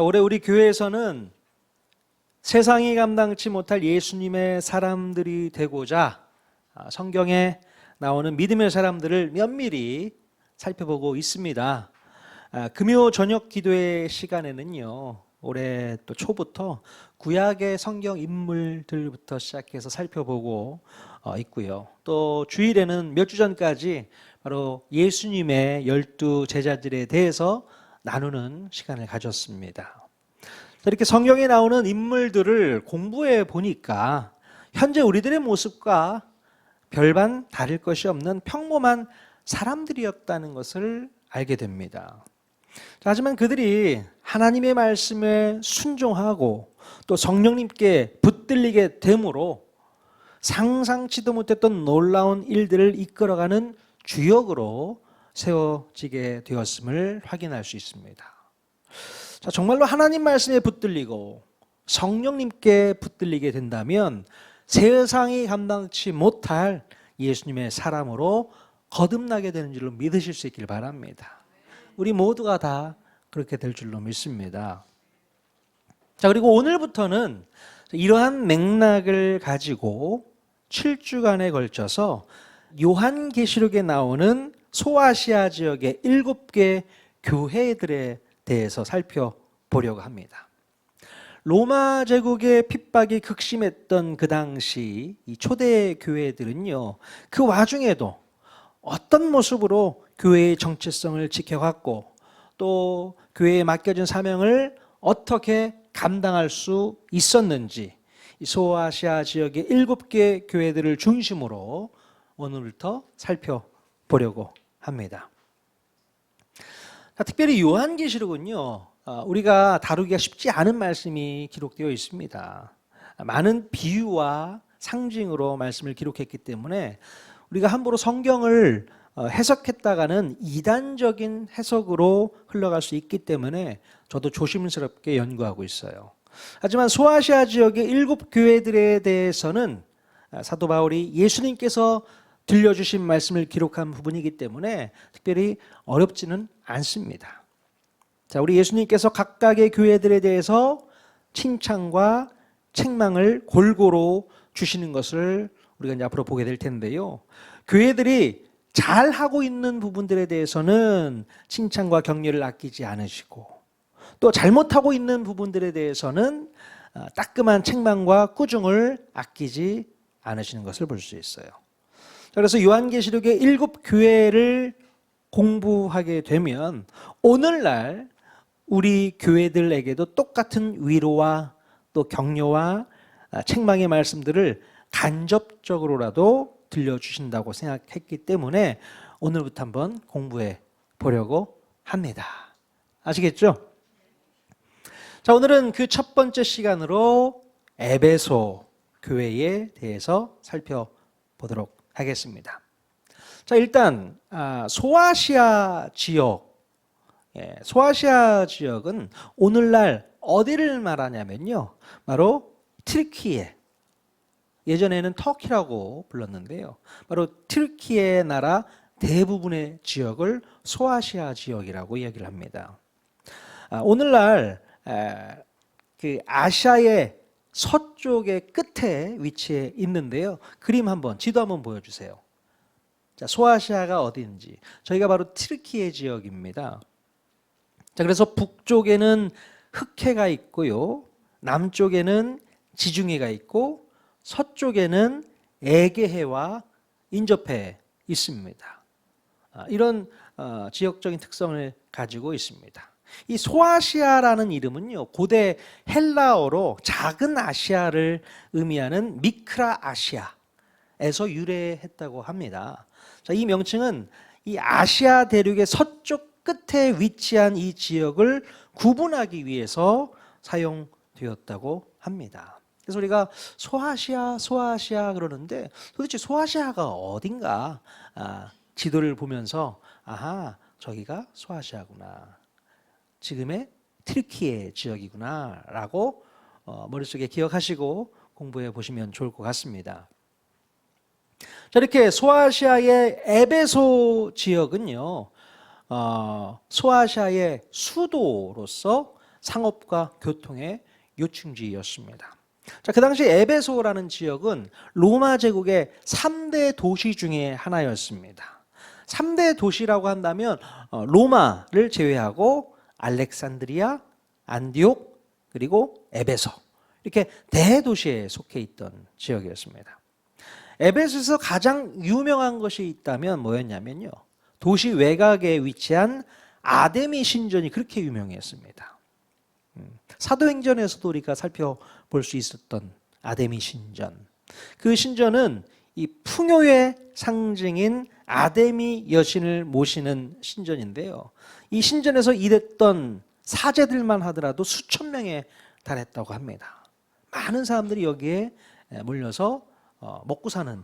자, 올해 우리 교회에서는 세상이 감당치 못할 예수님의 사람들이 되고자 성경에 나오는 믿음의 사람들을 면밀히 살펴보고 있습니다. 금요 저녁 기도의 시간에는요, 올해 또 초부터 구약의 성경 인물들부터 시작해서 살펴보고 있고요. 또 주일에는 몇 주 전까지 바로 예수님의 12 제자들에 대해서 나누는 시간을 가졌습니다. 이렇게 성경에 나오는 인물들을 공부해 보니까 현재 우리들의 모습과 별반 다를 것이 없는 평범한 사람들이었다는 것을 알게 됩니다. 하지만 그들이 하나님의 말씀에 순종하고 또 성령님께 붙들리게 됨으로 상상치도 못했던 놀라운 일들을 이끌어가는 주역으로 세워지게 되었음을 확인할 수 있습니다. 자, 정말로 하나님 말씀에 붙들리고 성령님께 붙들리게 된다면 세상이 감당치 못할 예수님의 사람으로 거듭나게 되는 줄로 믿으실 수 있길 바랍니다. 우리 모두가 다 그렇게 될 줄로 믿습니다. 자, 그리고 오늘부터는 이러한 맥락을 가지고 7주간에 걸쳐서 요한계시록에 나오는 소아시아 지역의 7개 교회들에 대해서 살펴보려고 합니다. 로마 제국의 핍박이 극심했던 그 당시 이 초대 교회들은요, 그 와중에도 어떤 모습으로 교회의 정체성을 지켜갔고 또 교회에 맡겨진 사명을 어떻게 감당할 수 있었는지 이 소아시아 지역의 7개 교회들을 중심으로 오늘부터 살펴보려고 합니다. 특별히 요한계시록은요, 우리가 다루기가 쉽지 않은 말씀이 기록되어 있습니다. 많은 비유와 상징으로 말씀을 기록했기 때문에 우리가 함부로 성경을 해석했다가는 이단적인 해석으로 흘러갈 수 있기 때문에 저도 조심스럽게 연구하고 있어요. 하지만 소아시아 지역의 7교회들에 대해서는 사도 바울이 예수님께서 들려주신 말씀을 기록한 부분이기 때문에 특별히 어렵지는 않습니다. 자, 우리 예수님께서 각각의 교회들에 대해서 칭찬과 책망을 골고루 주시는 것을 우리가 이제 앞으로 보게 될 텐데요. 교회들이 잘하고 있는 부분들에 대해서는 칭찬과 격려를 아끼지 않으시고 또 잘못하고 있는 부분들에 대해서는 따끔한 책망과 꾸중을 아끼지 않으시는 것을 볼 수 있어요. 그래서 요한계시록의 7교회를 공부하게 되면 오늘날 우리 교회들에게도 똑같은 위로와 또 격려와 책망의 말씀들을 간접적으로라도 들려주신다고 생각했기 때문에 오늘부터 한번 공부해 보려고 합니다. 아시겠죠? 자, 오늘은 그 첫 번째 시간으로 에베소 교회에 대해서 살펴보도록 하겠습니다. 자, 일단 소아시아 지역, 소아시아 지역은 오늘날 어디를 말하냐면요, 바로 튀르키예, 예전에는 터키라고 불렀는데요, 바로 튀르키예 나라 대부분의 지역을 소아시아 지역이라고 이야기를 합니다. 오늘날 그 아시아의 서쪽의 끝에 위치해 있는데요. 그림 한번, 지도 한번 보여주세요. 자, 소아시아가 어디인지. 저희가 바로 튀르키예 지역입니다. 자, 그래서 북쪽에는 흑해가 있고요, 남쪽에는 지중해가 있고, 서쪽에는 에게해와 인접해 있습니다. 이런 지역적인 특성을 가지고 있습니다. 이 소아시아라는 이름은요, 고대 헬라어로 작은 아시아를 의미하는 미크라 아시아에서 유래했다고 합니다. 자, 이 명칭은 이 아시아 대륙의 서쪽 끝에 위치한 이 지역을 구분하기 위해서 사용되었다고 합니다. 그래서 우리가 소아시아 그러는데 도대체 소아시아가 어딘가 지도를 보면서 아하, 저기가 소아시아구나, 지금의 튀르키예 지역이구나 라고 머릿속에 기억하시고 공부해 보시면 좋을 것 같습니다. 자, 이렇게 소아시아의 에베소 지역은요, 소아시아의 수도로서 상업과 교통의 요충지였습니다. 자, 그 당시 에베소라는 지역은 로마 제국의 3대 도시 중에 하나였습니다. 3대 도시라고 한다면 로마를 제외하고 알렉산드리아, 안디옥, 그리고 에베소, 이렇게 대도시에 속해 있던 지역이었습니다. 에베소에서 가장 유명한 것이 있다면 뭐였냐면요, 도시 외곽에 위치한 아데미 신전이 그렇게 유명했습니다. 사도행전에서도 우리가 살펴볼 수 있었던 아데미 신전. 그 신전은 이 풍요의 상징인 아데미 여신을 모시는 신전인데요. 이 신전에서 일했던 사제들만 하더라도 수천 명에 달했다고 합니다. 많은 사람들이 여기에 몰려서 먹고 사는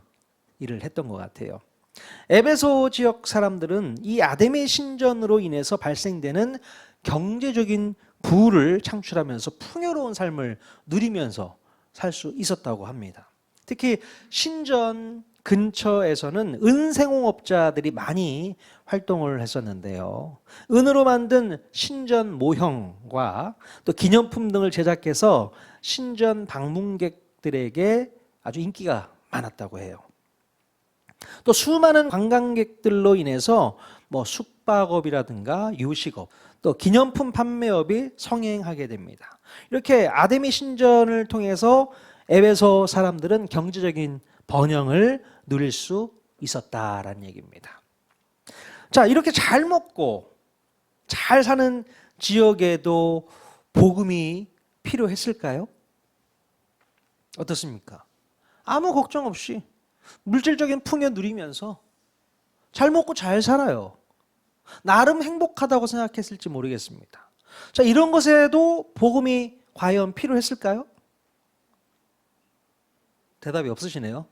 일을 했던 것 같아요. 에베소 지역 사람들은 이 아데미 신전으로 인해서 발생되는 경제적인 부를 창출하면서 풍요로운 삶을 누리면서 살 수 있었다고 합니다. 특히 신전 근처에서는 은생홍업자들이 많이 활동을 했었는데요. 은으로 만든 신전 모형과 또 기념품 등을 제작해서 신전 방문객들에게 아주 인기가 많았다고 해요. 또 수많은 관광객들로 인해서 숙박업이라든가 요식업, 또 기념품 판매업이 성행하게 됩니다. 이렇게 아데미 신전을 통해서 에베소 사람들은 경제적인 번영을 누릴 수 있었다라는 얘기입니다. 자, 이렇게 잘 먹고 잘 사는 지역에도 복음이 필요했을까요? 어떻습니까? 아무 걱정 없이 물질적인 풍요 누리면서 잘 먹고 잘 살아요. 나름 행복하다고 생각했을지 모르겠습니다. 자, 이런 것에도 복음이 과연 필요했을까요? 대답이 없으시네요.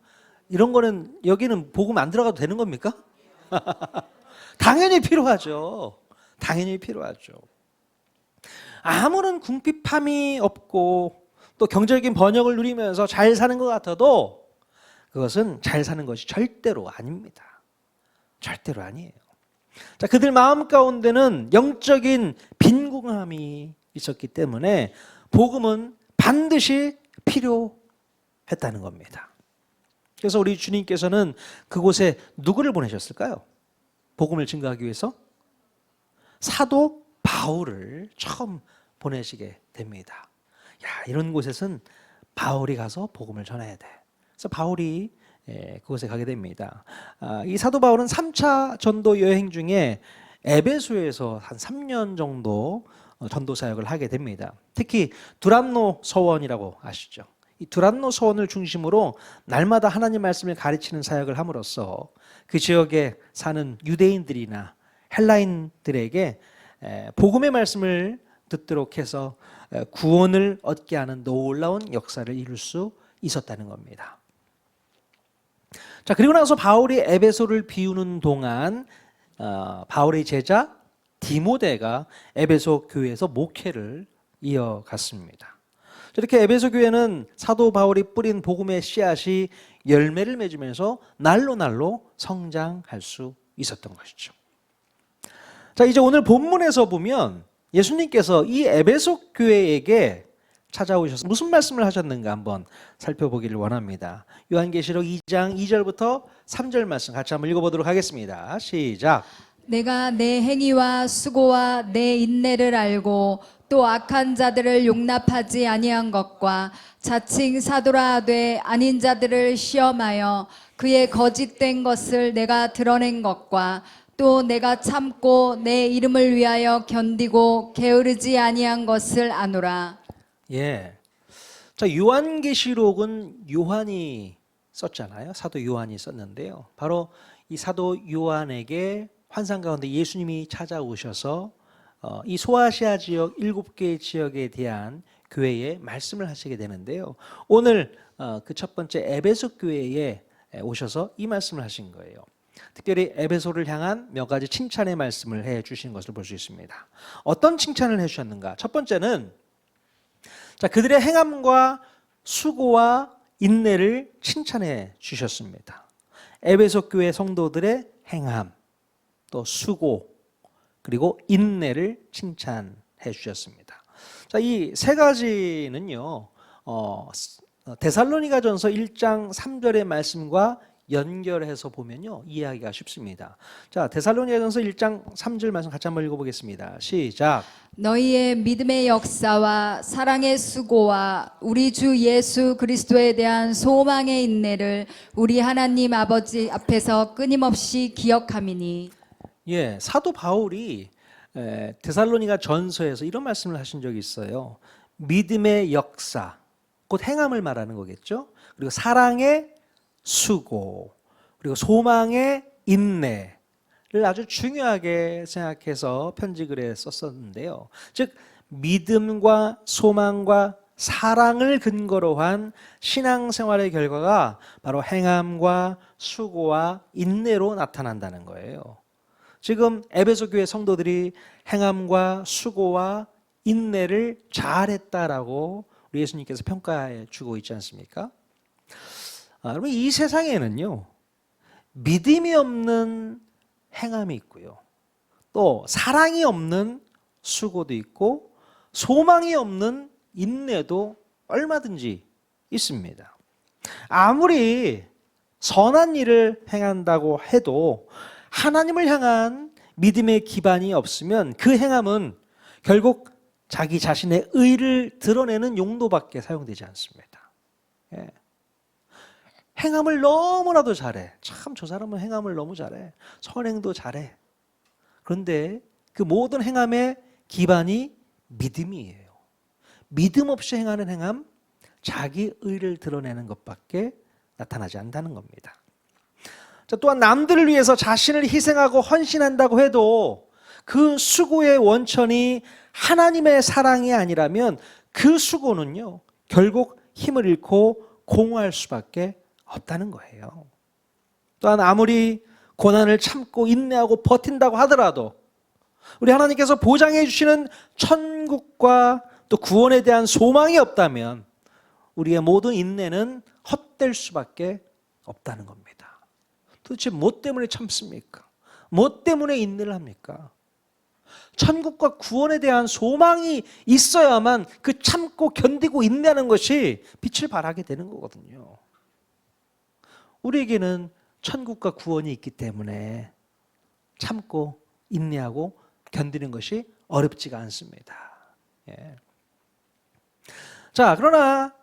이런 거는 여기는 복음 안 들어가도 되는 겁니까? 당연히 필요하죠. 당연히 필요하죠. 아무런 궁핍함이 없고 또 경제적인 번영을 누리면서 잘 사는 것 같아도 그것은 잘 사는 것이 절대로 아닙니다. 절대로 아니에요. 자, 그들 마음 가운데는 영적인 빈궁함이 있었기 때문에 복음은 반드시 필요했다는 겁니다. 그래서 우리 주님께서는 그곳에 누구를 보내셨을까요? 복음을 증거하기 위해서 사도 바울을 처음 보내시게 됩니다. 야, 이런 곳에선 바울이 가서 복음을 전해야 돼. 그래서 바울이 그곳에 가게 됩니다. 이 사도 바울은 3차 전도 여행 중에 에베소에서 한 3년 정도 전도 사역을 하게 됩니다. 특히 두란노 서원이라고 아시죠? 이 두란노 서원을 중심으로 날마다 하나님 말씀을 가르치는 사역을 함으로써 그 지역에 사는 유대인들이나 헬라인들에게 복음의 말씀을 듣도록 해서 구원을 얻게 하는 놀라운 역사를 이룰 수 있었다는 겁니다. 자, 그리고 나서 바울이 에베소를 비우는 동안 바울의 제자 디모데가 에베소 교회에서 목회를 이어갔습니다. 이렇게 에베소 교회는 사도 바울이 뿌린 복음의 씨앗이 열매를 맺으면서 날로 성장할 수 있었던 것이죠. 자, 이제 오늘 본문에서 보면 예수님께서 이 에베소 교회에게 찾아오셔서 무슨 말씀을 하셨는가 한번 살펴보기를 원합니다. 요한계시록 2장 2절부터 3절 말씀 같이 한번 읽어보도록 하겠습니다. 시작. 내가 내 행위와 수고와 내 인내를 알고 또 악한 자들을 용납하지 아니한 것과 자칭 사도라 하되 아닌 자들을 시험하여 그의 거짓된 것을 내가 드러낸 것과 또 내가 참고 내 이름을 위하여 견디고 게으르지 아니한 것을 아노라. 예. 자, 요한계시록은 요한이 썼잖아요. 사도 요한이 썼는데요. 바로 이 사도 요한에게 환상 가운데 예수님이 찾아오셔서 이 소아시아 지역 7개의 지역에 대한 교회에 말씀을 하시게 되는데요. 오늘 그 첫 번째 에베소 교회에 오셔서 이 말씀을 하신 거예요. 특별히 에베소를 향한 몇 가지 칭찬의 말씀을 해 주신 것을 볼 수 있습니다. 어떤 칭찬을 해 주셨는가? 첫 번째는 자, 그들의 행함과 수고와 인내를 칭찬해 주셨습니다. 에베소 교회 성도들의 행함, 또 수고, 그리고 인내를 칭찬해 주셨습니다. 자, 이 세 가지는요, 데살로니가전서 1장 3절의 말씀과 연결해서 보면요, 이해하기가 쉽습니다. 자, 데살로니가전서 1장 3절 말씀 같이 한번 읽어보겠습니다. 시작. 너희의 믿음의 역사와 사랑의 수고와 우리 주 예수 그리스도에 대한 소망의 인내를 우리 하나님 아버지 앞에서 끊임없이 기억함이니. 예, 사도 바울이 데살로니가 전서에서 이런 말씀을 하신 적이 있어요. 믿음의 역사, 곧 행함을 말하는 거겠죠. 그리고 사랑의 수고, 그리고 소망의 인내를 아주 중요하게 생각해서 편지글에 썼었는데요. 즉 믿음과 소망과 사랑을 근거로 한 신앙생활의 결과가 바로 행함과 수고와 인내로 나타난다는 거예요. 지금 에베소 교회 성도들이 행함과 수고와 인내를 잘했다라고 우리 예수님께서 평가해 주고 있지 않습니까? 여러분, 이 세상에는요, 믿음이 없는 행함이 있고요, 또 사랑이 없는 수고도 있고 소망이 없는 인내도 얼마든지 있습니다. 아무리 선한 일을 행한다고 해도 하나님을 향한 믿음의 기반이 없으면 그 행함은 결국 자기 자신의 의를 드러내는 용도밖에 사용되지 않습니다. 예. 행함을 너무나도 잘해. 참, 저 사람은 행함을 너무 잘해. 선행도 잘해. 그런데 그 모든 행함의 기반이 믿음이에요. 믿음 없이 행하는 행함, 자기 의를 드러내는 것밖에 나타나지 않는다는 겁니다. 자, 또한 남들을 위해서 자신을 희생하고 헌신한다고 해도 그 수고의 원천이 하나님의 사랑이 아니라면 그 수고는요, 결국 힘을 잃고 공허할 수밖에 없다는 거예요. 또한 아무리 고난을 참고 인내하고 버틴다고 하더라도 우리 하나님께서 보장해 주시는 천국과 또 구원에 대한 소망이 없다면 우리의 모든 인내는 헛될 수밖에 없다는 겁니다. 도대체 뭐 때문에 참습니까? 뭐 때문에 인내를 합니까? 천국과 구원에 대한 소망이 있어야만 그 참고 견디고 인내하는 것이 빛을 발하게 되는 거거든요. 우리에게는 천국과 구원이 있기 때문에 참고 인내하고 견디는 것이 어렵지가 않습니다. 예. 자, 그러나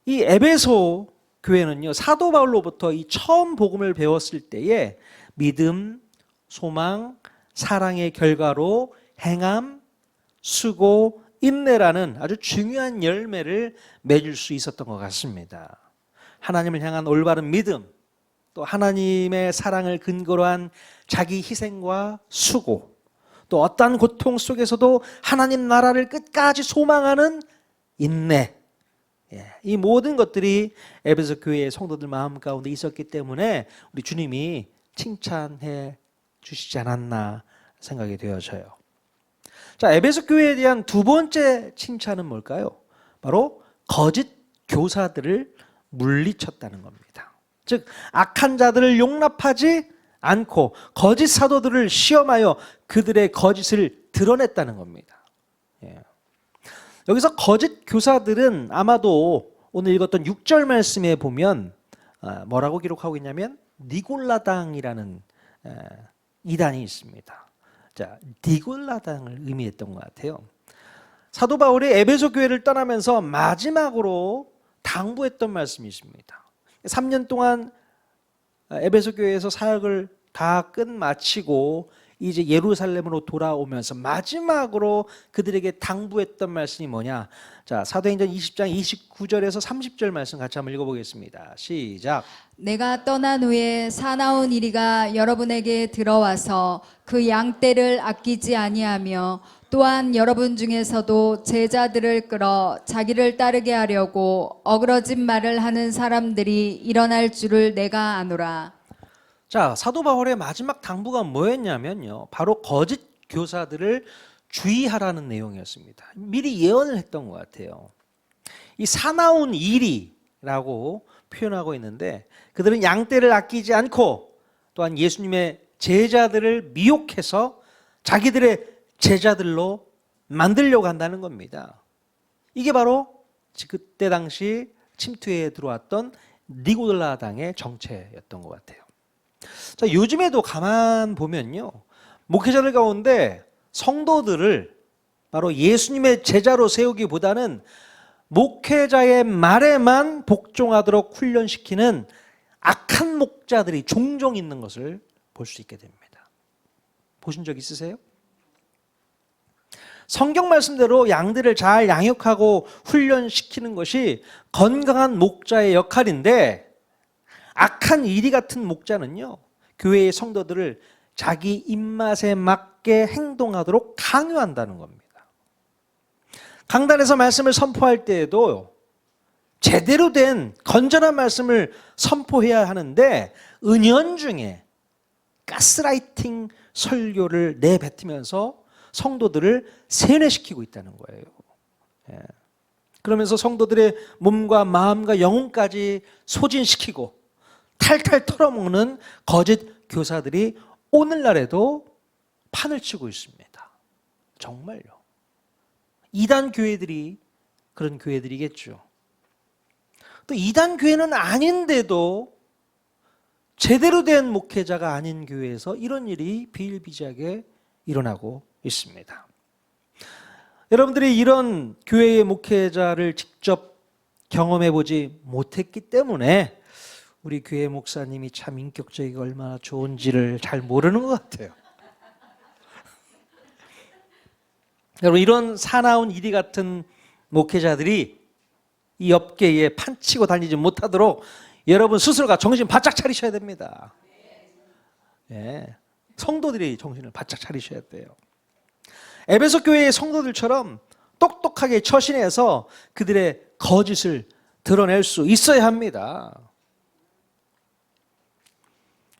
이 에베소 교회는요, 사도 바울로부터 이 처음 복음을 배웠을 때에 믿음, 소망, 사랑의 결과로 행함, 수고, 인내라는 아주 중요한 열매를 맺을 수 있었던 것 같습니다. 하나님을 향한 올바른 믿음, 또 하나님의 사랑을 근거로 한 자기 희생과 수고, 또 어떠한 고통 속에서도 하나님 나라를 끝까지 소망하는 인내, 이 모든 것들이 에베소 교회의 성도들 마음 가운데 있었기 때문에 우리 주님이 칭찬해 주시지 않았나 생각이 되어져요. 자, 에베소 교회에 대한 두 번째 칭찬은 뭘까요? 바로 거짓 교사들을 물리쳤다는 겁니다. 즉 악한 자들을 용납하지 않고 거짓 사도들을 시험하여 그들의 거짓을 드러냈다는 겁니다. 여기서 거짓 교사들은 아마도 오늘 읽었던 6절 말씀에 보면 뭐라고 기록하고 있냐면 니골라당이라는 이단이 있습니다. 자, 니골라당을 의미했던 것 같아요. 사도 바울이 에베소 교회를 떠나면서 마지막으로 당부했던 말씀이 있습니다. 3년 동안 에베소 교회에서 사역을 다 끝마치고 이제 예루살렘으로 돌아오면서 마지막으로 그들에게 당부했던 말씀이 뭐냐? 자, 사도행전 20장 29절에서 30절 말씀 같이 한번 읽어보겠습니다. 시작. 내가 떠난 후에 사나운 이리가 여러분에게 들어와서 그 양떼를 아끼지 아니하며 또한 여러분 중에서도 제자들을 끌어 자기를 따르게 하려고 어그러진 말을 하는 사람들이 일어날 줄을 내가 아노라. 자, 사도 바울의 마지막 당부가 뭐였냐면요, 바로 거짓 교사들을 주의하라는 내용이었습니다. 미리 예언을 했던 것 같아요. 이 사나운 이리라고 표현하고 있는데 그들은 양떼를 아끼지 않고 또한 예수님의 제자들을 미혹해서 자기들의 제자들로 만들려고 한다는 겁니다. 이게 바로 그때 당시 침투에 들어왔던 니고라당의 정체였던 것 같아요. 자, 요즘에도 가만 보면요, 목회자들 가운데 성도들을 바로 예수님의 제자로 세우기보다는 목회자의 말에만 복종하도록 훈련시키는 악한 목자들이 종종 있는 것을 볼 수 있게 됩니다. 보신 적 있으세요? 성경 말씀대로 양들을 잘 양육하고 훈련시키는 것이 건강한 목자의 역할인데, 악한 이리 같은 목자는요, 교회의 성도들을 자기 입맛에 맞게 행동하도록 강요한다는 겁니다. 강단에서 말씀을 선포할 때에도 제대로 된 건전한 말씀을 선포해야 하는데 은연중에 가스라이팅 설교를 내뱉으면서 성도들을 세뇌시키고 있다는 거예요. 그러면서 성도들의 몸과 마음과 영혼까지 소진시키고 탈탈 털어먹는 거짓 교사들이 오늘날에도 판을 치고 있습니다. 정말요. 이단 교회들이 그런 교회들이겠죠. 또 이단 교회는 아닌데도 제대로 된 목회자가 아닌 교회에서 이런 일이 비일비재하게 일어나고 있습니다. 여러분들이 이런 교회의 목회자를 직접 경험해 보지 못했기 때문에 우리 교회 목사님이 참 인격적이고 얼마나 좋은지를 잘 모르는 것 같아요. 여러분, 이런 사나운 이리 같은 목회자들이 이 업계에 판치고 다니지 못하도록 여러분 스스로가 정신 바짝 차리셔야 됩니다. 성도들이 정신을 바짝 차리셔야 돼요. 에베소 교회의 성도들처럼 똑똑하게 처신해서 그들의 거짓을 드러낼 수 있어야 합니다.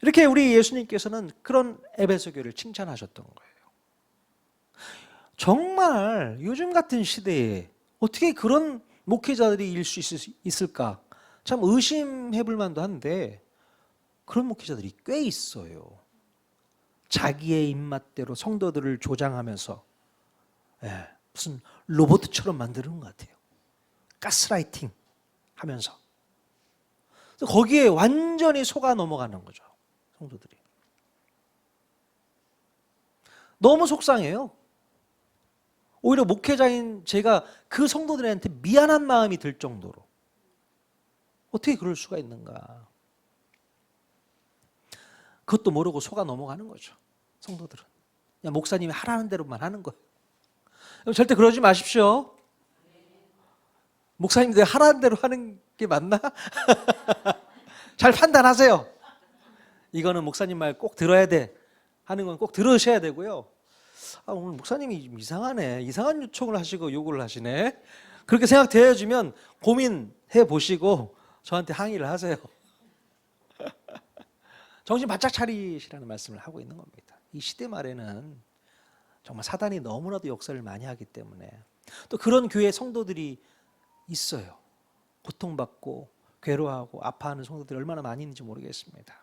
이렇게 우리 예수님께서는 그런 에베소 교회를 칭찬하셨던 거예요. 정말 요즘 같은 시대에 어떻게 그런 목회자들이 일 수 있을까? 참 의심해 볼 만도 한데 그런 목회자들이 꽤 있어요. 자기의 입맛대로 성도들을 조장하면서 무슨 로봇처럼 만드는 것 같아요. 가스라이팅 하면서. 거기에 완전히 속아 넘어가는 거죠. 성도들이. 너무 속상해요. 오히려 목회자인 제가 그 성도들한테 미안한 마음이 들 정도로. 어떻게 그럴 수가 있는가. 그것도 모르고 속아 넘어가는 거죠. 성도들은. 그냥 목사님이 하라는 대로만 하는 거예요. 절대 그러지 마십시오. 목사님들 하라는 대로 하는 게 맞나? 잘 판단하세요. 이거는 목사님 말 꼭 들어야 돼 하는 건 꼭 들으셔야 되고요. 오늘 목사님이 좀 이상하네. 이상한 요청을 하시고 요구를 하시네. 그렇게 생각되어지면 고민해 보시고 저한테 항의를 하세요. 정신 바짝 차리시라는 말씀을 하고 있는 겁니다. 이 시대 말에는 정말 사단이 너무나도 역사를 많이 하기 때문에 또 그런 교회 성도들이 있어요. 고통받고 괴로워하고 아파하는 성도들이 얼마나 많이 있는지 모르겠습니다.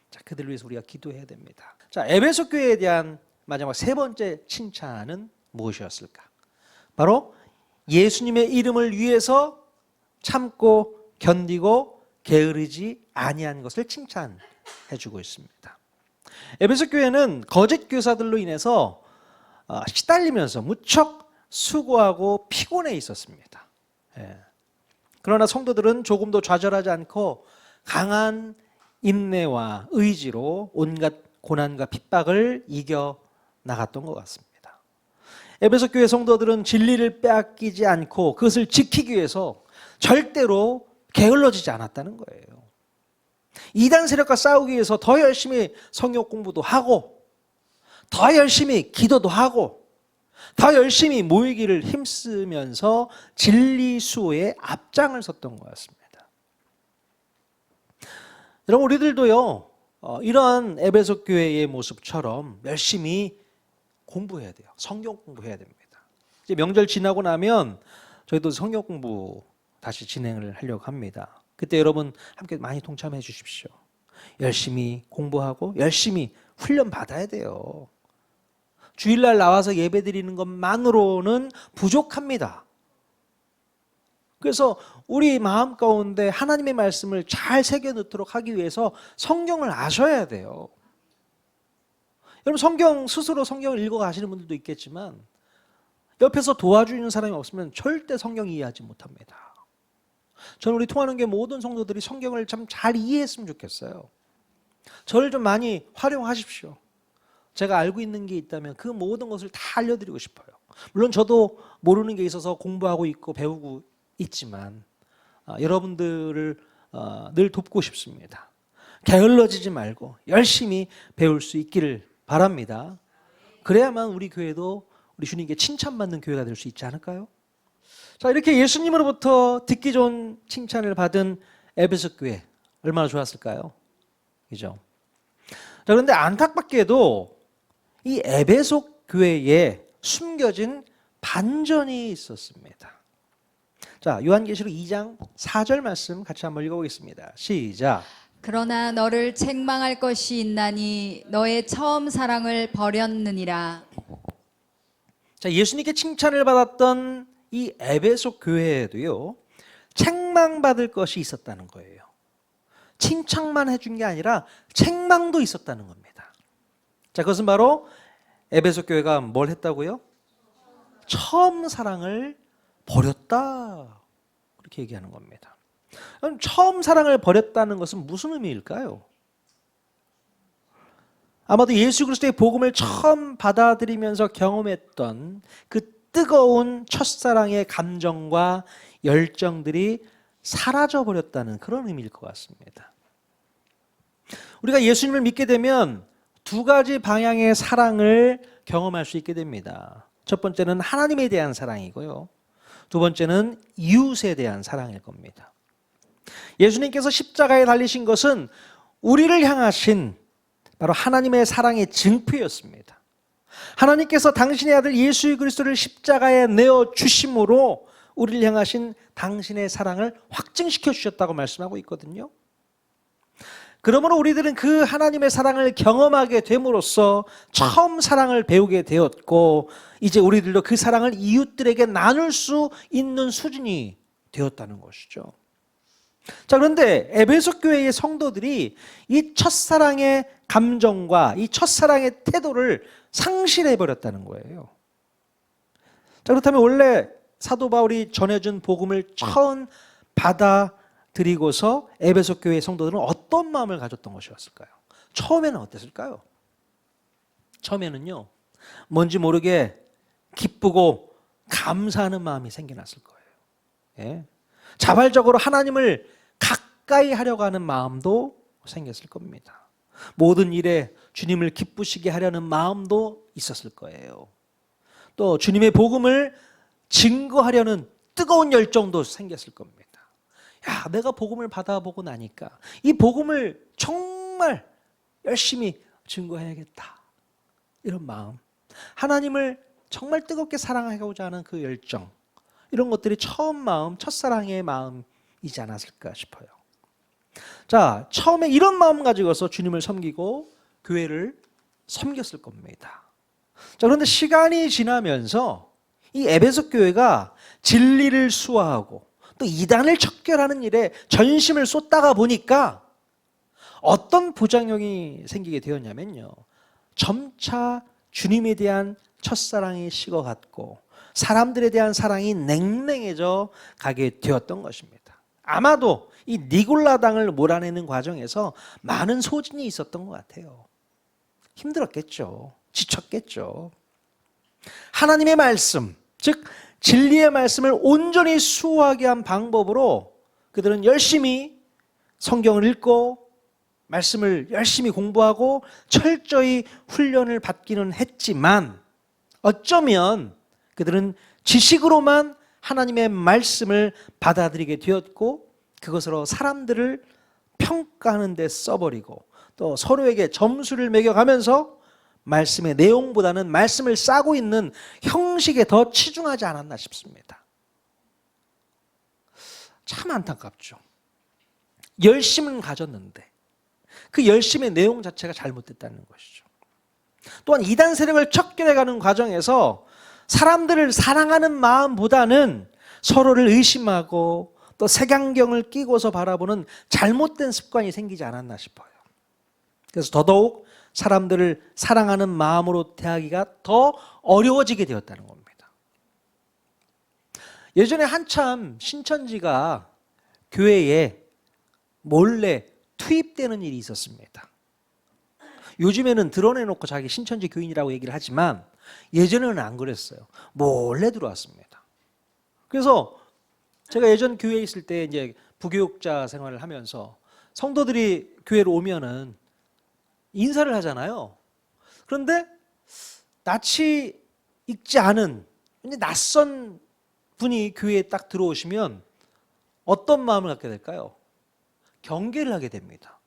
자, 그들을 위해서 우리가 기도해야 됩니다. 자, 에베소 교회에 대한 마지막 세 번째 칭찬은 무엇이었을까? 바로 예수님의 이름을 위해서 참고 견디고 게으르지 아니한 것을 칭찬해주고 있습니다. 에베소 교회는 거짓 교사들로 인해서 시달리면서 무척 수고하고 피곤해 있었습니다. 그러나 성도들은 조금도 좌절하지 않고 강한 인내와 의지로 온갖 고난과 핍박을 이겨 나갔던 것 같습니다. 에베소 교회 성도들은 진리를 빼앗기지 않고 그것을 지키기 위해서 절대로 게을러지지 않았다는 거예요. 이단 세력과 싸우기 위해서 더 열심히 성경 공부도 하고 더 열심히 기도도 하고 더 열심히 모이기를 힘쓰면서 진리 수호에 앞장을 섰던 것 같습니다. 여러분, 우리들도요 이러한 에베소 교회의 모습처럼 열심히 공부해야 돼요. 성경 공부해야 됩니다. 이제 명절 지나고 나면 저희도 성경 공부 다시 진행을 하려고 합니다. 그때 여러분 함께 많이 동참해 주십시오. 열심히 공부하고 열심히 훈련 받아야 돼요. 주일날 나와서 예배드리는 것만으로는 부족합니다. 그래서 우리 마음 가운데 하나님의 말씀을 잘 새겨 넣도록 하기 위해서 성경을 아셔야 돼요. 여러분 스스로 성경을 읽어 가시는 분들도 있겠지만 옆에서 도와주는 사람이 없으면 절대 성경 이해하지 못합니다. 저는 우리 통하는 게 모든 성도들이 성경을 참 잘 이해했으면 좋겠어요. 저를 좀 많이 활용하십시오. 제가 알고 있는 게 있다면 그 모든 것을 다 알려드리고 싶어요. 물론 저도 모르는 게 있어서 공부하고 있고 배우고 있지만 여러분들을 늘 돕고 싶습니다. 게을러지지 말고 열심히 배울 수 있기를 바랍니다. 그래야만 우리 교회도 우리 주님께 칭찬받는 교회가 될 수 있지 않을까요? 자, 이렇게 예수님으로부터 듣기 좋은 칭찬을 받은 에베소 교회 얼마나 좋았을까요? 그죠? 자, 그런데 안타깝게도 이 에베소 교회에 숨겨진 반전이 있었습니다. 자, 요한계시록 2장 4절 말씀 같이 한번 읽어보겠습니다. 시작. 그러나 너를 책망할 것이 있나니 너의 처음 사랑을 버렸느니라. 자, 예수님께 칭찬을 받았던 이 에베소 교회에도요, 책망받을 것이 있었다는 거예요. 칭찬만 해준 게 아니라 책망도 있었다는 겁니다. 자, 그것은 바로 에베소 교회가 뭘 했다고요? 처음 사랑을 버렸다. 그렇게 얘기하는 겁니다. 그럼 처음 사랑을 버렸다는 것은 무슨 의미일까요? 아마도 예수 그리스도의 복음을 처음 받아들이면서 경험했던 그 뜨거운 첫사랑의 감정과 열정들이 사라져 버렸다는 그런 의미일 것 같습니다. 우리가 예수님을 믿게 되면 두 가지 방향의 사랑을 경험할 수 있게 됩니다. 첫 번째는 하나님에 대한 사랑이고요. 두 번째는 이웃에 대한 사랑일 겁니다. 예수님께서 십자가에 달리신 것은 우리를 향하신 바로 하나님의 사랑의 증표였습니다. 하나님께서 당신의 아들 예수 그리스도를 십자가에 내어 주심으로 우리를 향하신 당신의 사랑을 확증시켜 주셨다고 말씀하고 있거든요. 그러므로 우리들은 그 하나님의 사랑을 경험하게 됨으로써 처음 사랑을 배우게 되었고, 이제 우리들도 그 사랑을 이웃들에게 나눌 수 있는 수준이 되었다는 것이죠. 자, 그런데 에베소 교회의 성도들이 이 첫사랑의 감정과 이 첫사랑의 태도를 상실해 버렸다는 거예요. 자, 그렇다면 원래 사도 바울이 전해준 복음을 처음 받아들이고서 에베소 교회의 성도들은 어떤 마음을 가졌던 것이었을까요? 처음에는 어땠을까요? 처음에는요, 뭔지 모르게 기쁘고 감사하는 마음이 생겨났을 거예요. 예? 자발적으로 하나님을 가까이 하려고 하는 마음도 생겼을 겁니다. 모든 일에 주님을 기쁘시게 하려는 마음도 있었을 거예요. 또 주님의 복음을 증거하려는 뜨거운 열정도 생겼을 겁니다. 야, 내가 복음을 받아보고 나니까 이 복음을 정말 열심히 증거해야겠다. 이런 마음, 하나님을 정말 뜨겁게 사랑하고자 하는 그 열정, 이런 것들이 처음 마음, 첫사랑의 마음이지 않았을까 싶어요. 자, 처음에 이런 마음 가지고서 주님을 섬기고 교회를 섬겼을 겁니다. 자, 그런데 시간이 지나면서 이 에베소 교회가 진리를 수화하고 또 이단을 척결하는 일에 전심을 쏟다가 보니까 어떤 부작용이 생기게 되었냐면요, 점차 주님에 대한 첫사랑이 식어갔고 사람들에 대한 사랑이 냉랭해져 가게 되었던 것입니다. 아마도 이 니골라당을 몰아내는 과정에서 많은 소진이 있었던 것 같아요. 힘들었겠죠. 지쳤겠죠. 하나님의 말씀, 즉 진리의 말씀을 온전히 수호하게 한 방법으로 그들은 열심히 성경을 읽고 말씀을 열심히 공부하고 철저히 훈련을 받기는 했지만 어쩌면 그들은 지식으로만 하나님의 말씀을 받아들이게 되었고 그것으로 사람들을 평가하는 데 써버리고 또 서로에게 점수를 매겨가면서 말씀의 내용보다는 말씀을 싸고 있는 형식에 더 치중하지 않았나 싶습니다. 참 안타깝죠. 열심은 가졌는데 그 열심의 내용 자체가 잘못됐다는 것이죠. 또한 이단 세력을 척결해가는 과정에서 사람들을 사랑하는 마음보다는 서로를 의심하고 또 색안경을 끼고서 바라보는 잘못된 습관이 생기지 않았나 싶어요. 그래서 더더욱 사람들을 사랑하는 마음으로 대하기가 더 어려워지게 되었다는 겁니다. 예전에 한참 신천지가 교회에 몰래 투입되는 일이 있었습니다. 요즘에는 드러내놓고 자기 신천지 교인이라고 얘기를 하지만 예전에는 안 그랬어요. 몰래 들어왔습니다. 그래서 제가 예전 교회에 있을 때 이제 부교육자 생활을 하면서 성도들이 교회로 오면은 인사를 하잖아요. 그런데 낯이 익지 않은 낯선 분이 교회에 딱 들어오시면 어떤 마음을 갖게 될까요? 경계를 하게 됩니다.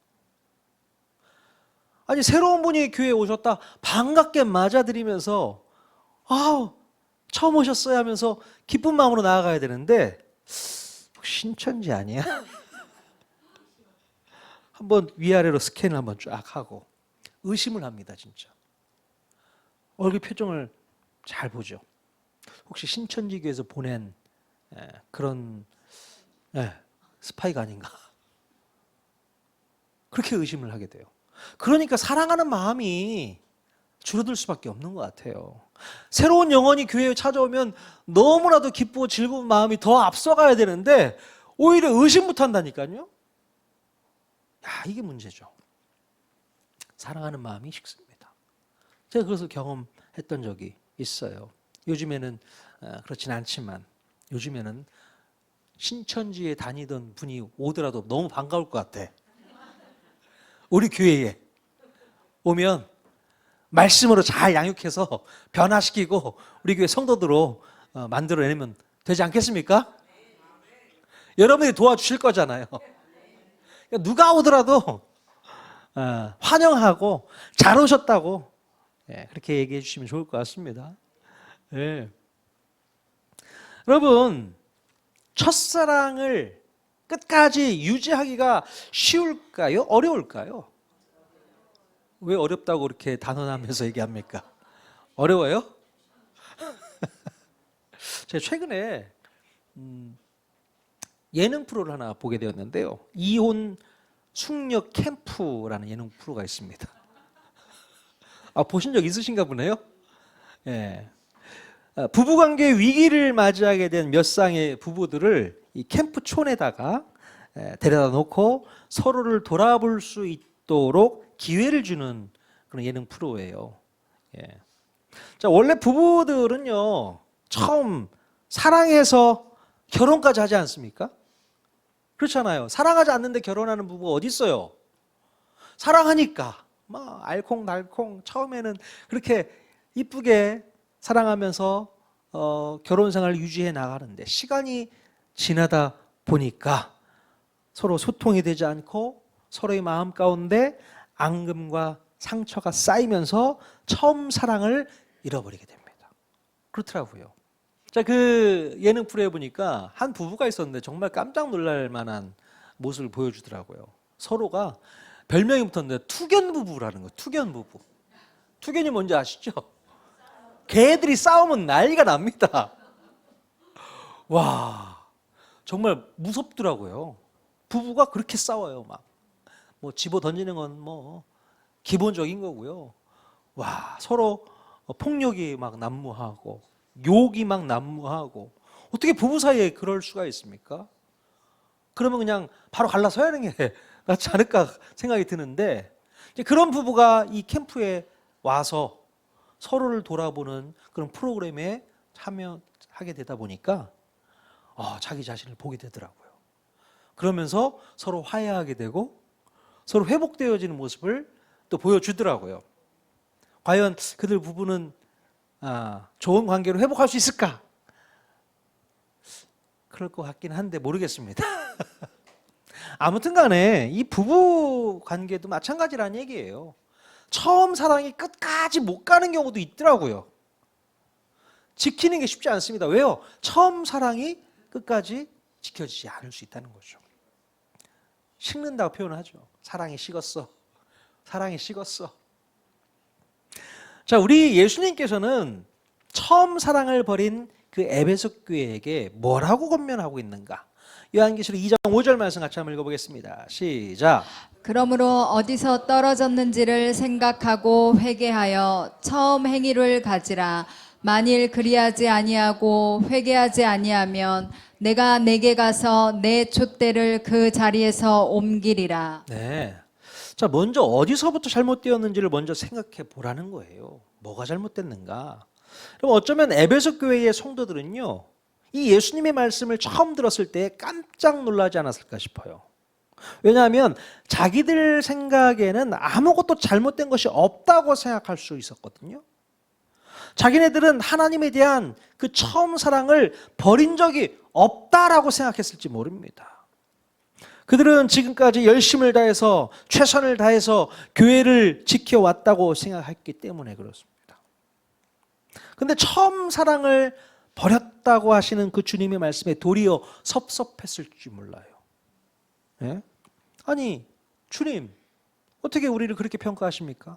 아니 새로운 분이 교회에 오셨다 반갑게 맞아들이면서 처음 오셨어요 하면서 기쁜 마음으로 나아가야 되는데 신천지 아니야? 한번 위아래로 스캔을 한번 쫙 하고 의심을 합니다. 진짜 얼굴 표정을 잘 보죠. 혹시 신천지교에서 보낸 그런 스파이가 아닌가? 그렇게 의심을 하게 돼요. 그러니까 사랑하는 마음이 줄어들 수밖에 없는 것 같아요. 새로운 영혼이 교회에 찾아오면 너무나도 기쁘고 즐거운 마음이 더 앞서가야 되는데 오히려 의심부터 한다니까요. 이게 문제죠. 사랑하는 마음이 식습니다. 제가 그것을 경험했던 적이 있어요. 요즘에는 그렇진 않지만 요즘에는 신천지에 다니던 분이 오더라도 너무 반가울 것 같아. 우리 교회에 오면 말씀으로 잘 양육해서 변화시키고 우리 교회 성도들로 만들어내면 되지 않겠습니까? 여러분이 도와주실 거잖아요. 그러니까 누가 오더라도 환영하고 잘 오셨다고 그렇게 얘기해 주시면 좋을 것 같습니다. 여러분, 첫사랑을 끝까지 유지하기가 쉬울까요? 어려울까요? 왜 어렵다고 그렇게 단언하면서 얘기합니까? 어려워요? 제가 최근에 예능 프로를 하나 보게 되었는데요. 이혼 숙녀 캠프라는 예능 프로가 있습니다. 보신 적 있으신가 보네요. 부부관계 위기를 맞이하게 된 몇 쌍의 부부들을 이 캠프촌에다가 데려다 놓고 서로를 돌아볼 수 있도록 기회를 주는 그런 예능 프로예요. 자, 원래 부부들은요 처음 사랑해서 결혼까지 하지 않습니까? 그렇잖아요. 사랑하지 않는데 결혼하는 부부가 어디 있어요? 사랑하니까 막 알콩달콩 처음에는 그렇게 이쁘게 사랑하면서 결혼 생활을 유지해 나가는데 시간이 지나다 보니까 서로 소통이 되지 않고 서로의 마음 가운데 앙금과 상처가 쌓이면서 처음 사랑을 잃어버리게 됩니다. 그렇더라고요. 자, 그 예능 프로에 보니까 한 부부가 있었는데 정말 깜짝 놀랄 만한 모습을 보여주더라고요. 서로가 별명이 붙었는데 투견 부부라는 거예요. 투견 부부. 투견이 뭔지 아시죠? 개들이 싸우면 난리가 납니다. 와, 정말 무섭더라고요. 부부가 그렇게 싸워요. 막 뭐 집어 던지는 건 뭐 기본적인 거고요. 와, 서로 폭력이 막 난무하고 욕이 막 난무하고 어떻게 부부 사이에 그럴 수가 있습니까? 그러면 그냥 바로 갈라서야 하는 게 낫지 않을까 생각이 드는데 이제 그런 부부가 이 캠프에 와서 서로를 돌아보는 그런 프로그램에 참여하게 되다 보니까 자기 자신을 보게 되더라고요. 그러면서 서로 화해하게 되고 서로 회복되어지는 모습을 또 보여주더라고요. 과연 그들 부부는 좋은 관계로 회복할 수 있을까? 그럴 것 같긴 한데 모르겠습니다. 아무튼 간에 이 부부 관계도 마찬가지라는 얘기예요. 처음 사랑이 끝까지 못 가는 경우도 있더라고요. 지키는 게 쉽지 않습니다. 왜요? 처음 사랑이 끝까지 지켜지지 않을 수 있다는 거죠. 식는다고 표현하죠. 사랑이 식었어. 사랑이 식었어. 자, 우리 예수님께서는 처음 사랑을 버린 그 에베소 교회에게 뭐라고 권면하고 있는가? 요한계시록 2장 5절 말씀 같이 한번 읽어보겠습니다. 시작. 그러므로 어디서 떨어졌는지를 생각하고 회개하여 처음 행위를 가지라. 만일 그리하지 아니하고 회개하지 아니하면 내가 내게 가서 내 촛대를 그 자리에서 옮기리라. 네. 자, 먼저 어디서부터 잘못되었는지를 먼저 생각해 보라는 거예요. 뭐가 잘못됐는가? 그럼 어쩌면 에베소 교회의 성도들은요, 이 예수님의 말씀을 처음 들었을 때 깜짝 놀라지 않았을까 싶어요. 왜냐하면 자기들 생각에는 아무것도 잘못된 것이 없다고 생각할 수 있었거든요. 자기네들은 하나님에 대한 그 처음 사랑을 버린 적이 없다라고 생각했을지 모릅니다. 그들은 지금까지 열심을 다해서 최선을 다해서 교회를 지켜왔다고 생각했기 때문에 그렇습니다. 근데 처음 사랑을 버렸다고 하시는 그 주님의 말씀에 도리어 섭섭했을지 몰라요. 예? 아니, 주님, 어떻게 우리를 그렇게 평가하십니까?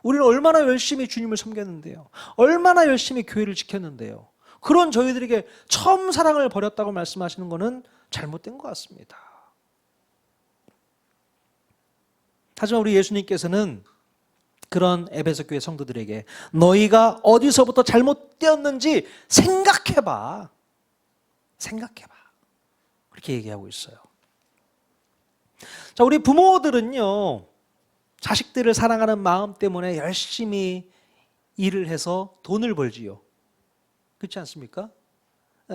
우리는 얼마나 열심히 주님을 섬겼는데요. 얼마나 열심히 교회를 지켰는데요. 그런 저희들에게 처음 사랑을 버렸다고 말씀하시는 것은 잘못된 것 같습니다. 하지만 우리 예수님께서는 그런 에베소 교회 성도들에게 너희가 어디서부터 잘못되었는지 생각해봐. 생각해봐. 그렇게 얘기하고 있어요. 자, 우리 부모들은요, 자식들을 사랑하는 마음 때문에 열심히 일을 해서 돈을 벌지요. 그렇지 않습니까?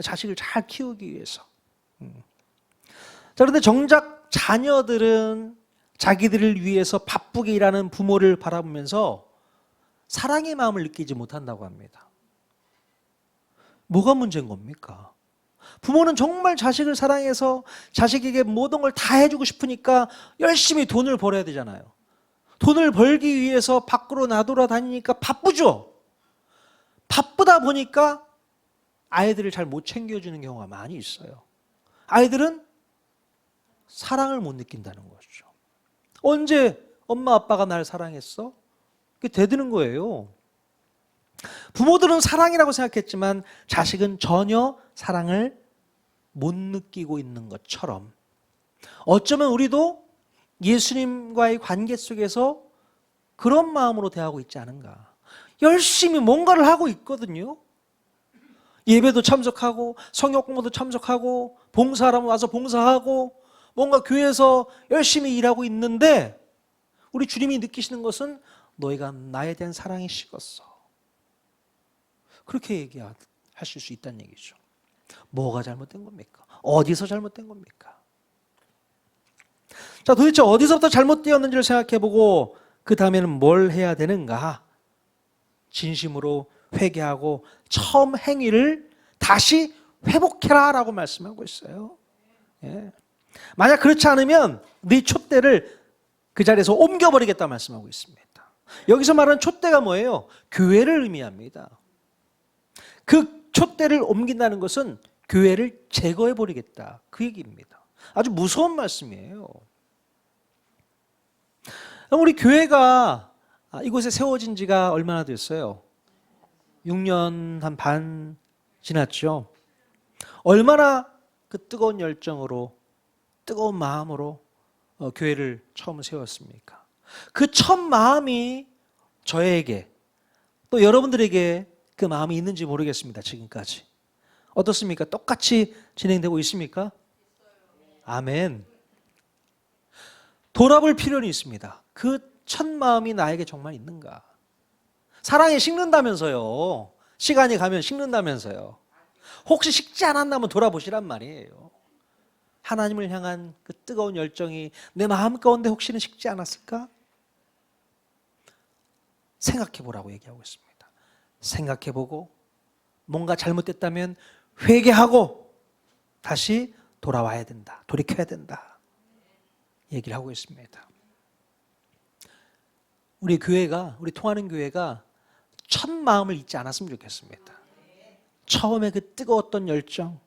자식을 잘 키우기 위해서. 자, 그런데 정작 자녀들은 자기들을 위해서 바쁘게 일하는 부모를 바라보면서 사랑의 마음을 느끼지 못한다고 합니다. 뭐가 문제인 겁니까? 부모는 정말 자식을 사랑해서 자식에게 모든 걸 다 해주고 싶으니까 열심히 돈을 벌어야 되잖아요. 돈을 벌기 위해서 밖으로 나돌아다니니까 바쁘죠. 바쁘다 보니까 아이들을 잘 못 챙겨주는 경우가 많이 있어요. 아이들은 사랑을 못 느낀다는 거죠. 언제 엄마 아빠가 날 사랑했어? 그게 대드는 거예요. 부모들은 사랑이라고 생각했지만 자식은 전혀 사랑을 못 느끼고 있는 것처럼 어쩌면 우리도 예수님과의 관계 속에서 그런 마음으로 대하고 있지 않은가. 열심히 뭔가를 하고 있거든요. 예배도 참석하고 성역 공부도 참석하고 봉사하라면 와서 봉사하고 뭔가 교회에서 열심히 일하고 있는데 우리 주님이 느끼시는 것은 너희가 나에 대한 사랑이 식었어. 그렇게 얘기하실 수 있다는 얘기죠. 뭐가 잘못된 겁니까? 어디서 잘못된 겁니까? 자, 도대체 어디서부터 잘못되었는지를 생각해보고 그 다음에는 뭘 해야 되는가? 진심으로 회개하고 처음 행위를 다시 회복해라 라고 말씀하고 있어요. 예. 만약 그렇지 않으면 네 촛대를 그 자리에서 옮겨버리겠다 말씀하고 있습니다. 여기서 말하는 촛대가 뭐예요? 교회를 의미합니다. 그 촛대를 옮긴다는 것은 교회를 제거해버리겠다 그 얘기입니다. 아주 무서운 말씀이에요. 우리 교회가 이곳에 세워진 지가 얼마나 됐어요? 6년 한 반 지났죠. 얼마나 그 뜨거운 열정으로 뜨거운 마음으로 교회를 처음 세웠습니까? 그 첫 마음이 저에게 또 여러분들에게 그 마음이 있는지 모르겠습니다. 지금까지 어떻습니까? 똑같이 진행되고 있습니까? 아멘. 돌아볼 필요는 있습니다. 그 첫 마음이 나에게 정말 있는가? 사랑이 식는다면서요. 시간이 가면 식는다면서요. 혹시 식지 않았다면 돌아보시란 말이에요. 하나님을 향한 그 뜨거운 열정이 내 마음 가운데 혹시는 식지 않았을까? 생각해 보라고 얘기하고 있습니다. 생각해 보고 뭔가 잘못됐다면 회개하고 다시 돌아와야 된다. 돌이켜야 된다. 얘기를 하고 있습니다. 우리 교회가, 우리 통하는 교회가 첫 마음을 잊지 않았으면 좋겠습니다. 처음에 그 뜨거웠던 열정,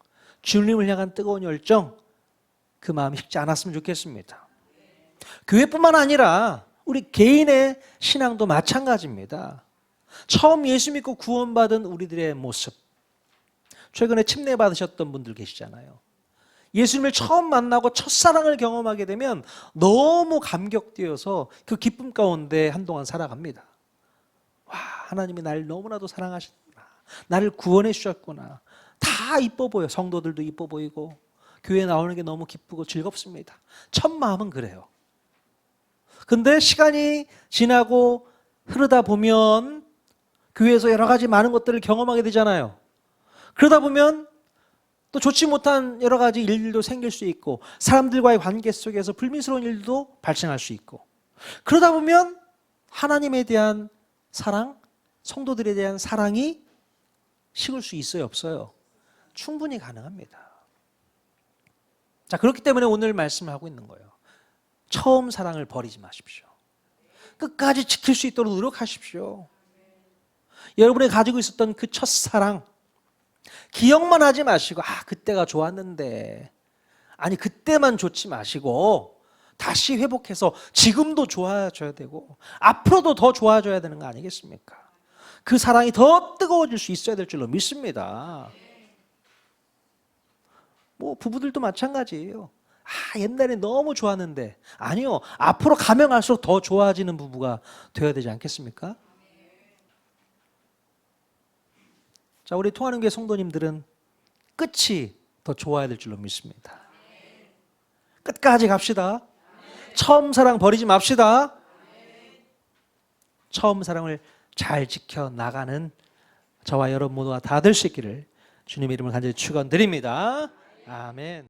주님을 향한 뜨거운 열정, 그 마음이 식지 않았으면 좋겠습니다. 교회뿐만 아니라 우리 개인의 신앙도 마찬가지입니다. 처음 예수 믿고 구원받은 우리들의 모습. 최근에 침례 받으셨던 분들 계시잖아요. 예수님을 처음 만나고 첫사랑을 경험하게 되면 너무 감격되어서 그 기쁨 가운데 한동안 살아갑니다. 와, 하나님이 나를 너무나도 사랑하셨구나. 나를 구원해 주셨구나. 다 이뻐 보여. 성도들도 이뻐 보이고 교회 나오는 게 너무 기쁘고 즐겁습니다. 첫 마음은 그래요. 근데 시간이 지나고 흐르다 보면 교회에서 여러 가지 많은 것들을 경험하게 되잖아요. 그러다 보면 또 좋지 못한 여러 가지 일들도 생길 수 있고 사람들과의 관계 속에서 불미스러운 일도 발생할 수 있고 그러다 보면 하나님에 대한 사랑, 성도들에 대한 사랑이 식을 수 있어요, 없어요? 충분히 가능합니다. 자, 그렇기 때문에 오늘 말씀을 하고 있는 거예요. 처음 사랑을 버리지 마십시오. 끝까지 지킬 수 있도록 노력하십시오. 여러분이 가지고 있었던 그 첫사랑 기억만 하지 마시고 그때가 좋았는데 아니 그때만 좋지 마시고 다시 회복해서 지금도 좋아져야 되고 앞으로도 더 좋아져야 되는 거 아니겠습니까? 그 사랑이 더 뜨거워질 수 있어야 될 줄로 믿습니다. 뭐 부부들도 마찬가지예요. 옛날에 너무 좋았는데 아니요, 앞으로 가면 갈수록 더 좋아지는 부부가 되어야 되지 않겠습니까? 자, 우리 통하는 교회 성도님들은 끝이 더 좋아야 될 줄로 믿습니다. 끝까지 갑시다. 처음 사랑 버리지 맙시다. 처음 사랑을 잘 지켜나가는 저와 여러분 모두가 다 될 수 있기를 주님의 이름을 간절히 축원드립니다. 아멘.